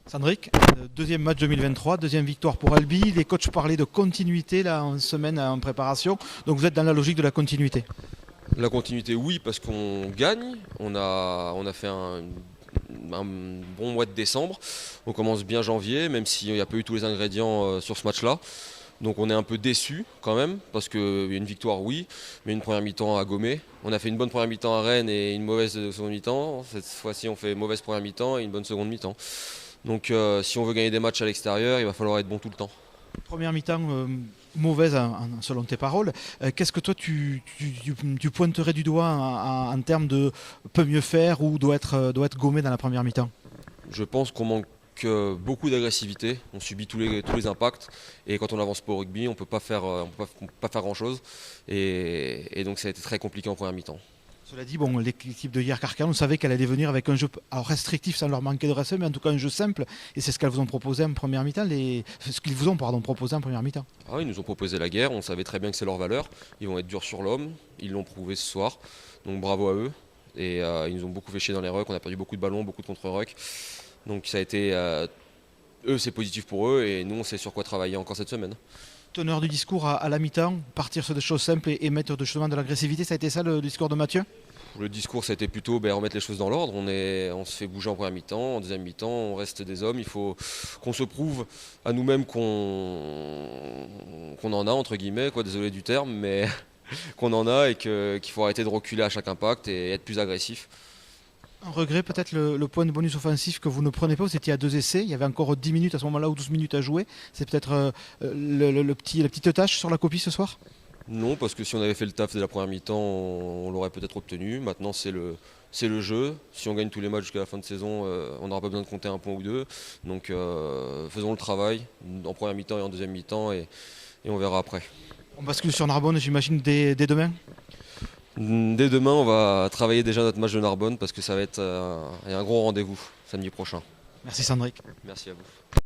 Sandrick, deuxième match 2023, deuxième victoire pour Albi. Les coachs parlaient de continuité là en semaine en préparation. Donc vous êtes dans la logique de la continuité. La continuité, oui, parce qu'on gagne. On a fait un bon mois de décembre. On commence bien janvier, même s'il n'y a pas eu tous les ingrédients sur ce match-là. Donc on est un peu déçu quand même, parce qu'il y a une victoire, oui, mais une première mi-temps à gommer. On a fait une bonne première mi-temps à Rennes et une mauvaise seconde mi-temps. Cette fois-ci, on fait une mauvaise première mi-temps et une bonne seconde mi-temps. Donc si on veut gagner des matchs à l'extérieur, il va falloir être bon tout le temps. Première mi-temps mauvaise selon tes paroles. Qu'est-ce que toi tu pointerais du doigt en termes de peut mieux faire ou doit être gommé dans la première mi-temps? Je pense qu'on manque beaucoup d'agressivité, on subit tous les impacts et quand on n'avance pas au rugby, on ne peut pas faire, on peut pas faire grand-chose et donc ça a été très compliqué en première mi-temps. Cela dit, bon, l'équipe de hier Carcan, on savait qu'elle allait venir avec un jeu alors restrictif sans leur manquer de respect, mais en tout cas un jeu simple. Et c'est ce qu'elles vous ont proposé en première mi-temps, ce qu'ils vous ont proposé en première mi-temps. Ah, ils nous ont proposé la guerre, on savait très bien que c'est leur valeur, ils vont être durs sur l'homme, ils l'ont prouvé ce soir, donc bravo à eux. Et ils nous ont beaucoup fait chier dans les rucks, on a perdu beaucoup de ballons, beaucoup de contre-rucks. Donc ça a été, eux c'est positif pour eux et nous on sait sur quoi travailler encore cette semaine. Teneur du discours à la mi-temps, partir sur des choses simples et mettre justement de l'agressivité, ça a été ça le discours de Mathieu? Le discours, ça a été plutôt remettre les choses dans l'ordre. On se fait bouger en première mi-temps, en deuxième mi-temps, on reste des hommes. Il faut qu'on se prouve à nous-mêmes qu'on en a, entre guillemets, quoi, désolé du terme, mais qu'on en a et qu'il faut arrêter de reculer à chaque impact et être plus agressif. Un regret peut-être le point de bonus offensif que vous ne prenez pas, vous étiez à deux essais, il y avait encore 10 minutes à ce moment-là ou 12 minutes à jouer. C'est peut-être la petite tâche sur la copie ce soir? Non, parce que si on avait fait le taf dès la première mi-temps, on l'aurait peut-être obtenu. Maintenant, c'est le jeu. Si on gagne tous les matchs jusqu'à la fin de saison, on n'aura pas besoin de compter un point ou deux. Donc faisons le travail en première mi-temps et en deuxième mi-temps et on verra après. On bascule sur Narbonne, j'imagine, dès demain. Dès demain, on va travailler déjà notre match de Narbonne parce que ça va être un gros rendez-vous samedi prochain. Merci Sandrick. Merci à vous.